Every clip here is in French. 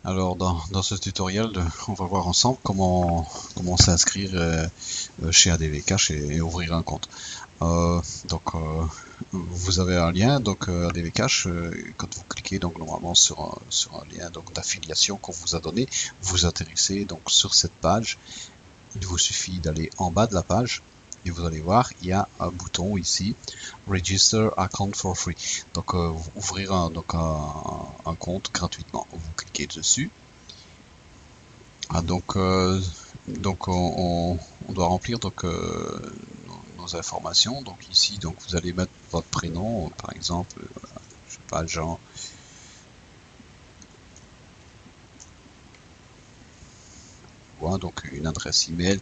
Alors dans ce tutoriel, on va voir ensemble comment s'inscrire chez ADV Cash et ouvrir un compte. Donc vous avez un lien donc ADV Cash, quand vous cliquez donc normalement sur un lien donc d'affiliation qu'on vous a donné, vous atterrissez donc sur cette page. Il vous suffit d'aller en bas de la page et vous allez voir, il y a un bouton ici, Register Account for Free. Donc ouvrir un compte gratuitement. Vous cliquez dessus. Ah, donc on doit remplir donc nos informations. Donc ici, donc vous allez mettre votre prénom, par exemple, je sais pas, Jean. Voilà, donc une adresse email.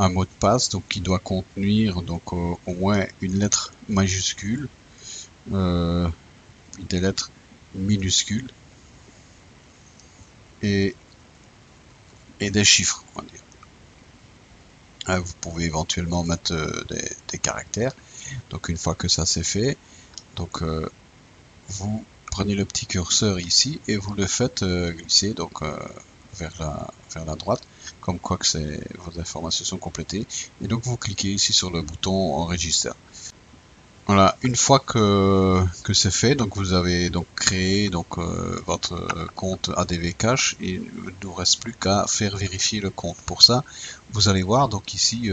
Un mot de passe donc qui doit contenir donc au moins une lettre majuscule, euh, des lettres minuscules et, et des chiffres, on va dire. Vous pouvez éventuellement mettre des caractères. Donc une fois que ça c'est fait, donc vous prenez le petit curseur ici et vous le faites glisser donc vers la droite, comme quoi que vos informations sont complétées. Et donc vous cliquez ici sur le bouton enregistrer. Voilà, une fois que c'est fait, donc vous avez donc créé donc votre compte ADV Cash et il ne nous reste plus qu'à faire vérifier le compte. Pour ça, vous allez voir donc ici il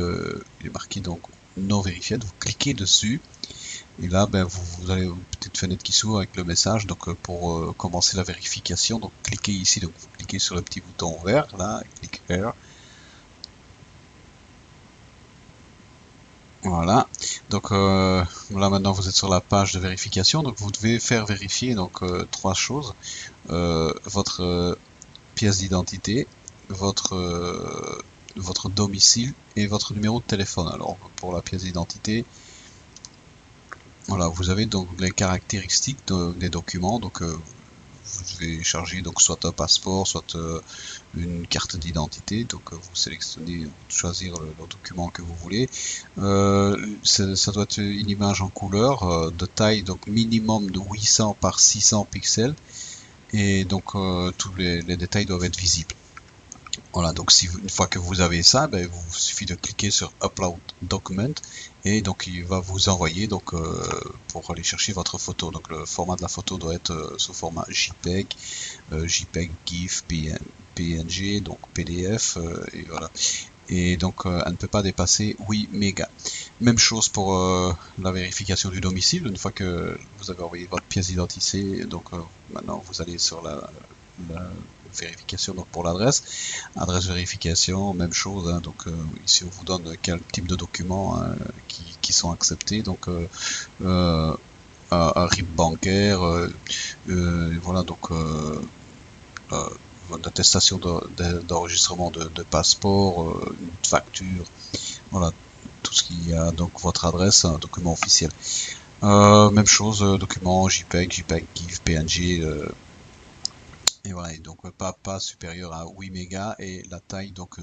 est marqué donc non vérifié. Vous cliquez dessus et là ben vous avez une petite fenêtre qui s'ouvre avec le message. Donc pour commencer la vérification, donc cliquez ici, donc vous cliquez sur le petit bouton vert là, click here. Voilà, donc là maintenant vous êtes sur la page de vérification, donc vous devez faire vérifier donc trois choses. Votre pièce d'identité, votre domicile et votre numéro de téléphone. Alors pour la pièce d'identité, voilà, vous avez donc les caractéristiques des documents, donc vous devez charger donc soit un passeport, soit une carte d'identité. Donc vous sélectionnez, choisir le document que vous voulez. Ça doit être une image en couleur de taille donc minimum de 800 par 600 pixels et donc tous les détails doivent être visibles. Voilà, donc une fois que vous avez ça, ben, il vous suffit de cliquer sur Upload Document et donc il va vous envoyer donc pour aller chercher votre photo. Donc le format de la photo doit être sous format JPEG, JPEG, GIF, PNG, donc PDF et voilà. Et donc elle ne peut pas dépasser 8 mégas. Même chose pour la vérification du domicile. Une fois que vous avez envoyé votre pièce d'identité, donc maintenant vous allez sur la vérification donc pour l'adresse. Adresse vérification, même chose. Hein, donc ici on vous donne quel type de documents hein, qui sont acceptés. Donc un RIB bancaire, voilà donc d'attestation d'enregistrement de passeport, une facture, voilà tout ce qui a donc votre adresse, un document officiel. Même chose, document JPEG, GIF, PNG, et voilà, et donc pas supérieur à 8 mégas et la taille donc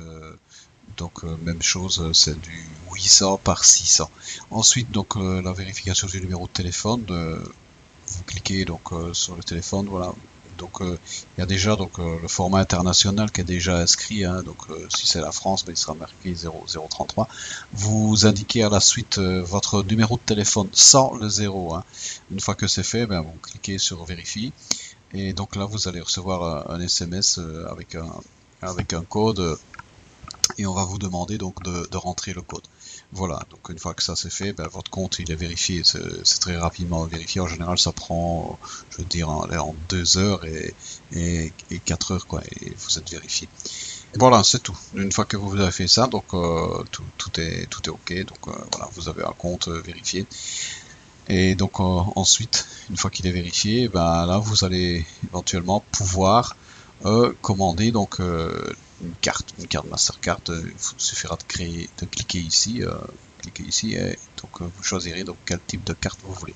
même chose, c'est du 800 par 600. Ensuite donc la vérification du numéro de téléphone, vous cliquez donc sur le téléphone, voilà. Donc il y a déjà donc le format international qui est déjà inscrit, hein, donc si c'est la France, ben, il sera marqué 0033. Vous indiquez à la suite votre numéro de téléphone sans le 0. Hein. Une fois que c'est fait, ben, vous cliquez sur vérifie et donc là vous allez recevoir un SMS avec un code et on va vous demander donc de rentrer le code. Voilà, donc une fois que ça c'est fait, ben, votre compte il est vérifié, c'est très rapidement vérifié. En général, ça prend, je veux dire, en 2 heures et 4 heures, quoi, et vous êtes vérifié. Voilà, c'est tout. Une fois que vous avez fait ça, donc tout est ok. Donc voilà, vous avez un compte vérifié. Et donc ensuite, une fois qu'il est vérifié, ben là vous allez éventuellement pouvoir commander donc une carte Mastercard. Il vous suffira de cliquer ici et donc vous choisirez donc quel type de carte vous voulez.